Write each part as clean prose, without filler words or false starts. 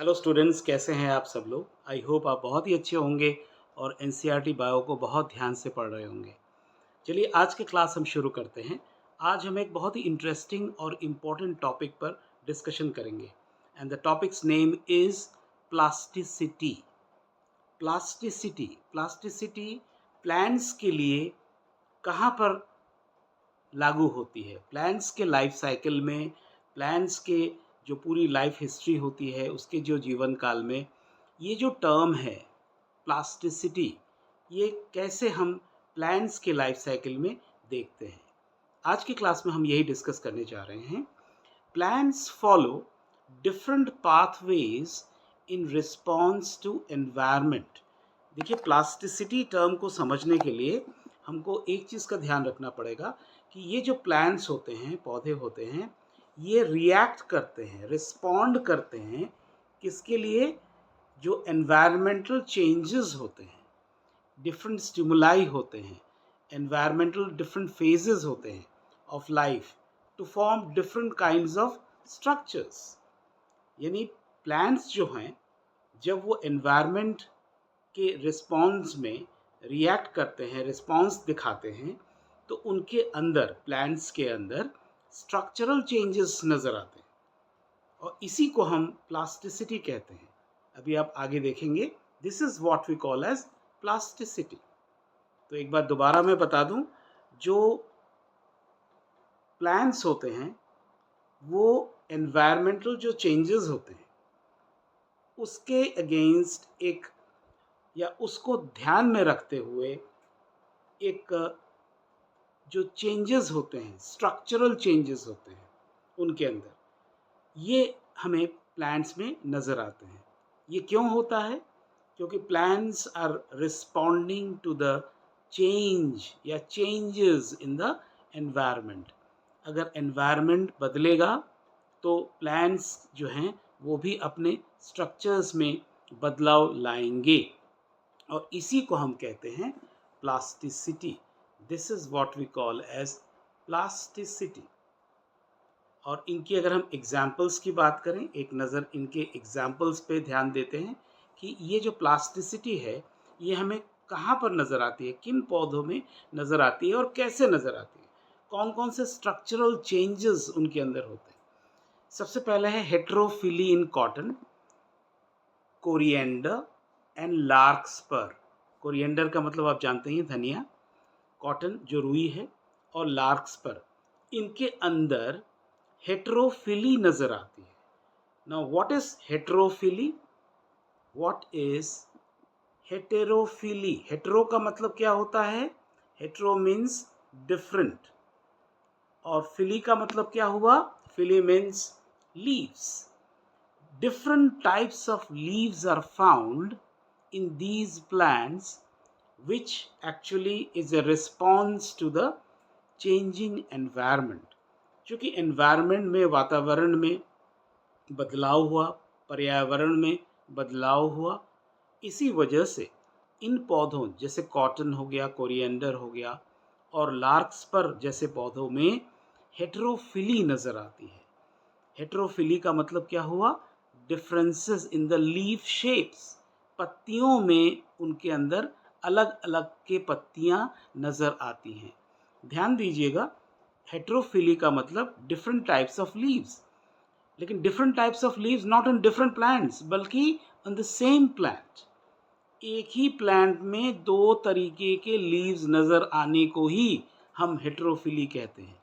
Hello students, कैसे हैं आप सब लोग। आई होप आप बहुत ही अच्छे होंगे और एनसीईआरटी बायो को बहुत ध्यान से पढ़ रहे होंगे। चलिए आज की क्लास हम शुरू करते हैं। आज हम एक बहुत ही इंटरेस्टिंग और इम्पोर्टेंट टॉपिक पर डिस्कशन करेंगे and the topics name is plasticity. Plasticity plasticity plants के लिए कहाँ पर लागू होती है। प्लांट्स के लाइफ साइकिल में, प्लांट्स के जो पूरी लाइफ हिस्ट्री होती है उसके जो जीवन काल में ये जो टर्म है प्लास्टिसिटी, ये कैसे हम प्लांट्स के लाइफ साइकिल में देखते हैं। आज की क्लास में हम यही डिस्कस करने जा रहे हैं। Plants follow different pathways in response to environment. देखिए, प्लास्टिसिटी टर्म को समझने के लिए हमको एक चीज़ का ध्यान रखना पड़ेगा कि ये जो प्लांट्स होते हैं, पौधे होते हैं, ये रिएक्ट करते हैं, रिस्पॉन्ड करते हैं किसके लिए? जो एनवायरमेंटल चेंजेस होते हैं, डिफरेंट स्टिमुलाई होते हैं, एनवायरमेंटल डिफरेंट फेजेस होते हैं of life to form different kinds of structures. यानी प्लांट्स जो हैं, जब वो एनवायरनमेंट के रिस्पॉन्स में रिएक्ट करते हैं, रिस्पॉन्स दिखाते हैं, तो उनके अंदर, प्लांट्स के अंदर स्ट्रक्चरल चेंजेस नज़र आते हैं और इसी को हम प्लास्टिसिटी कहते हैं। अभी आप आगे देखेंगे, this is what we call as plasticity. तो एक बार दोबारा मैं बता दूं, जो प्लांट्स होते हैं वो एनवायरमेंटल जो चेंजेस होते हैं उसके अगेंस्ट एक, या उसको ध्यान में रखते हुए एक जो चेंजेस होते हैं, स्ट्रक्चरल चेंजेस होते हैं उनके अंदर, ये हमें प्लांट्स में नज़र आते हैं। ये क्यों होता है? क्योंकि plants are responding to the change या चेंजेस इन द एनवायरनमेंट। अगर एनवायरनमेंट बदलेगा तो प्लांट्स जो हैं वो भी अपने स्ट्रक्चर्स में बदलाव लाएंगे और इसी को हम कहते हैं plasticity. This is what we call as plasticity. और इनकी अगर हम एग्जाम्पल्स की बात करें, एक नज़र इनके एग्जाम्पल्स पे ध्यान देते हैं कि ये जो प्लास्टिसिटी है ये हमें कहाँ पर नज़र आती है, किन पौधों में नज़र आती है और कैसे नज़र आती है, कौन कौन से स्ट्रक्चरल चेंजेस उनके अंदर होते हैं। सबसे पहले है heterophylly in cotton, coriander and larkspur. Coriander का मतलब आप जानते हैं, धनिया। कॉटन जो रुई है, और लार्कस्पर, इनके अंदर हेट्रोफिली नजर आती है। Now what is heterophylly? What is heterophylly? Hetero का मतलब क्या होता है? हेटेरो मीन्स डिफरेंट, और फिली का मतलब क्या हुआ? Phylly means leaves. Different types of leaves are found in these plants, which actually is a response to the changing environment. क्योंकि environment में, वातावरण में बदलाव हुआ, पर्यावरण में बदलाव हुआ, इसी वजह से इन पौधों जैसे कॉटन हो गया, कोरिएंडर हो गया और लार्कस्पर जैसे पौधों में हेटेरोफिली नज़र आती है। हेटेरोफिली का मतलब क्या हुआ? Differences in the leaf shapes. पत्तियों में उनके अंदर अलग अलग के पत्तियां नज़र आती हैं। ध्यान दीजिएगा, हेटेरोफिली का मतलब डिफरेंट टाइप्स ऑफ लीव्स, लेकिन different types of leaves not on different plants, बल्कि ऑन द सेम प्लांट। एक ही प्लांट में दो तरीके के लीव्स नज़र आने को ही हम हेटेरोफिली कहते हैं।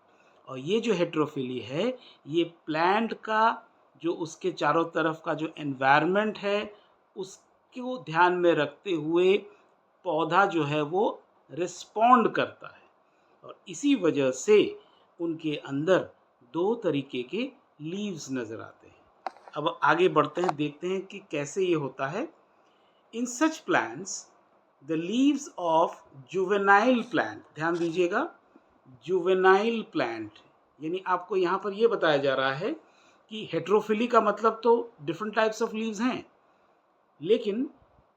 और ये जो हेटेरोफिली है, ये प्लांट का जो उसके चारों तरफ का जो एनवायरनमेंट है उसको ध्यान में रखते हुए पौधा जो है वो रिस्पॉन्ड करता है, और इसी वजह से उनके अंदर दो तरीके के लीव्स नज़र आते हैं। अब आगे बढ़ते हैं, देखते हैं कि कैसे ये होता है। In such plants, the leaves of juvenile plant, ध्यान दीजिएगा, juvenile plant, यानी आपको यहाँ पर ये बताया जा रहा है कि हेटेरोफिली का मतलब तो डिफरेंट टाइप्स ऑफ लीव्स हैं, लेकिन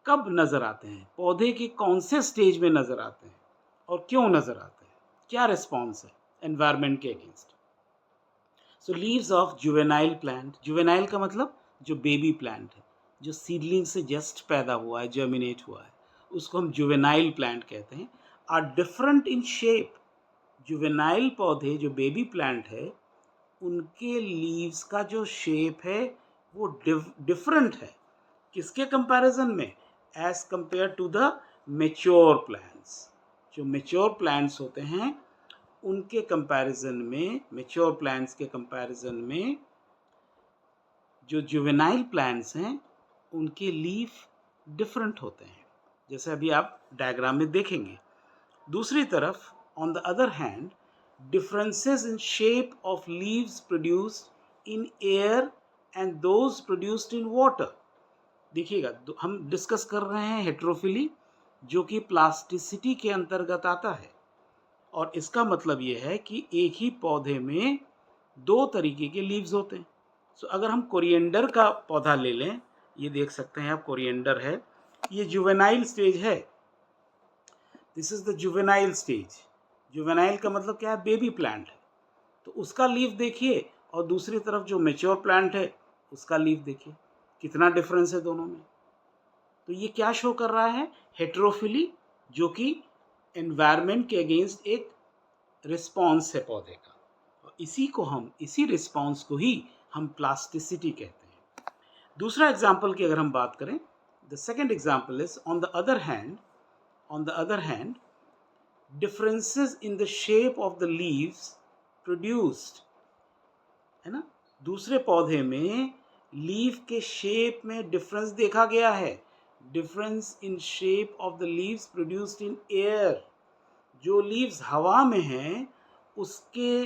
कब नज़र आते हैं, पौधे के कौन से स्टेज में नज़र आते हैं और क्यों नज़र आते हैं, क्या रिस्पॉन्स है एनवायरनमेंट के against. So leaves of juvenile plant, juvenile का मतलब जो बेबी प्लांट है, जो सीडलिंग से जस्ट पैदा हुआ है, जर्मिनेट हुआ है, उसको हम जुवेनाइल प्लांट कहते हैं, are different in shape. Juvenile पौधे जो बेबी प्लांट है उनके लीव्स का जो शेप है वो डिफरेंट है। किसके कंपैरिजन में? As compare to the mature plants. जो मेच्योर प्लांट्स होते हैं उनके कंपैरिजन में, मेच्योर प्लांट्स के कंपैरिजन में जो जुवेनाइल प्लांट्स हैं उनके लीफ डिफरेंट होते हैं, जैसे अभी आप डायग्राम में देखेंगे। दूसरी तरफ on the other hand, differences in shape of leaves produced in air and those produced in water। देखिएगा, हम डिस्कस कर रहे हैं हेट्रोफिली, जो कि प्लास्टिसिटी के अंतर्गत आता है, और इसका मतलब ये है कि एक ही पौधे में दो तरीके के लीव्स होते हैं। सो अगर हम कोरिएंडर का पौधा ले लें, ये देख सकते हैं आप, कोरिएंडर है, ये जुवेनाइल स्टेज है। This is the juvenile stage. Juvenile का मतलब क्या है? बेबी प्लांट है। तो उसका लीफ देखिए, और दूसरी तरफ जो मेच्योर प्लांट है उसका लीफ देखिए, कितना डिफरेंस है दोनों में। तो ये क्या शो कर रहा है? हेट्रोफिली, जो कि एनवायरनमेंट के अगेंस्ट एक रिस्पॉन्स है पौधे का, और इसी रिस्पॉन्स को ही हम प्लास्टिसिटी कहते हैं। दूसरा एग्जाम्पल की अगर हम बात करें, the second example is on the other hand differences in the shape of the leaves produced, है ना, दूसरे पौधे में लीफ के शेप में डिफरेंस देखा गया है। Difference in shape of the leaves produced in air. जो लीव्स हवा में हैं उसके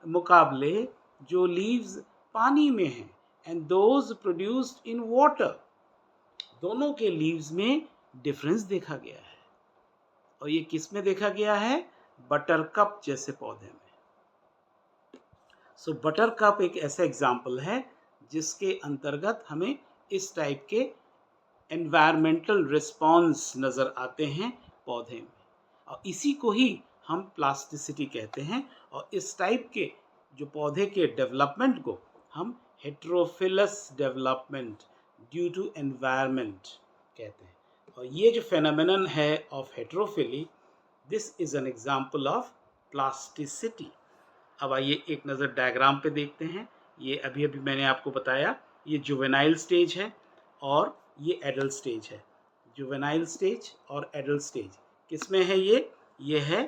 मुकाबले जो लीव्स पानी में हैं, and those produced in water, दोनों के लीव्स में डिफरेंस देखा गया है। और ये किस में देखा गया है? बटरकप जैसे पौधे में। सो बटरकप एक ऐसा एग्जाम्पल है जिसके अंतर्गत हमें इस टाइप के एनवायरमेंटल रिस्पॉन्स नज़र आते हैं पौधे में, और इसी को ही हम प्लास्टिसिटी कहते हैं। और इस टाइप के जो पौधे के डेवलपमेंट को हम heterophyllous development due to environment कहते हैं। और ये जो फेनोमेनन है of heterophylly, this is an example of plasticity. अब आइए एक नज़र डायग्राम पे देखते हैं। ये अभी अभी मैंने आपको बताया, ये जुवेनाइल स्टेज है और ये एडल्ट स्टेज है। जुवेनाइल स्टेज और एडल्ट स्टेज किस में है? ये है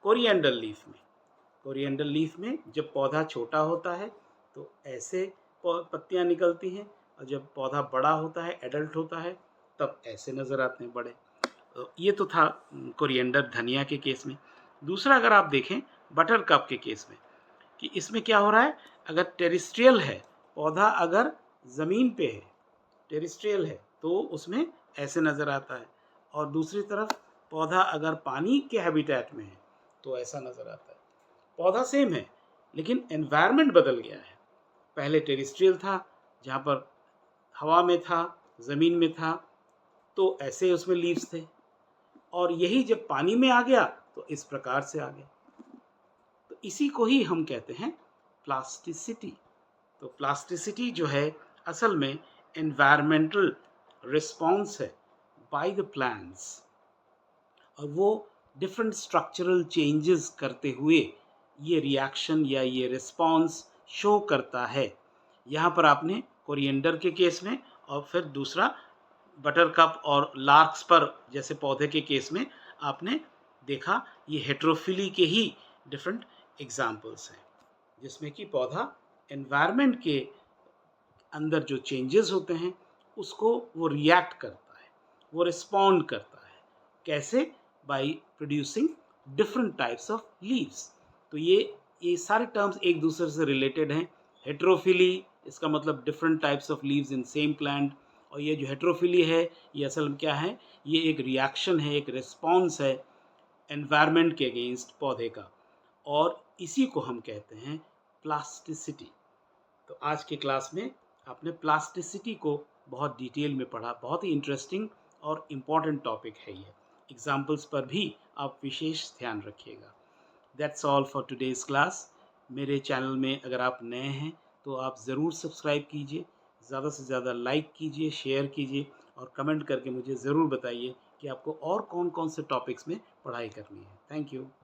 कोरिएंडर लीफ में। कोरिएंडर लीफ में जब पौधा छोटा होता है तो ऐसे पत्तियां निकलती हैं, और जब पौधा बड़ा होता है, एडल्ट होता है, तब ऐसे नज़र आते हैं बड़े। तो ये तो था कोरिएंडर, धनिया के केस में। दूसरा अगर आप देखें बटरकप के केस में, कि इसमें क्या हो रहा है, अगर टेरिस्ट्रियल है पौधा, अगर ज़मीन पे है, टेरिस्ट्रियल है, तो उसमें ऐसे नज़र आता है, और दूसरी तरफ पौधा अगर पानी के हैबिटेट में है तो ऐसा नज़र आता है। पौधा सेम है लेकिन एनवायरनमेंट बदल गया है। पहले टेरिस्ट्रियल था, जहाँ पर हवा में था, ज़मीन में था, तो ऐसे उसमें लीव्स थे, और यही जब पानी में आ गया तो इस प्रकार से आ गया। तो इसी को ही हम कहते हैं प्लास्टिसिटी। तो प्लास्टिसिटी जो है असल में एनवायरमेंटल रिस्पॉन्स है बाय द प्लांट्स, और वो डिफरेंट स्ट्रक्चरल चेंजेस करते हुए ये रिएक्शन या ये रिस्पॉन्स शो करता है। यहाँ पर आपने कोरिएंडर के केस में, और फिर दूसरा बटरकप और लार्कस्पर जैसे पौधे के केस में आपने देखा, ये हेट्रोफिली के ही डिफरेंट एग्जाम्पल्स हैं, जिसमें कि पौधा एनवायरनमेंट के अंदर जो चेंजेस होते हैं उसको वो रिएक्ट करता है, वो रिस्पॉन्ड करता है। कैसे? By producing different types of leaves. तो ये सारे टर्म्स एक दूसरे से रिलेटेड हैं। हेट्रोफिली इसका मतलब different types of leaves in same plant, और ये जो हेट्रोफिली है ये असल में क्या है? ये एक रिएक्शन है, एक रिस्पॉन्स है एनवायरनमेंट के अगेंस्ट पौधे का, और इसी को हम कहते हैं प्लास्टिसिटी। तो आज के क्लास में आपने प्लास्टिसिटी को बहुत डिटेल में पढ़ा। बहुत ही इंटरेस्टिंग और इम्पॉर्टेंट टॉपिक है ये। एग्जाम्पल्स पर भी आप विशेष ध्यान रखिएगा। That's all for today's class. मेरे चैनल में अगर आप नए हैं तो आप ज़रूर सब्सक्राइब कीजिए, ज़्यादा से ज़्यादा लाइक कीजिए, शेयर कीजिए और कमेंट करके मुझे ज़रूर बताइए कि आपको और कौन-कौन से टॉपिक्स में पढ़ाई करनी है। Thank you.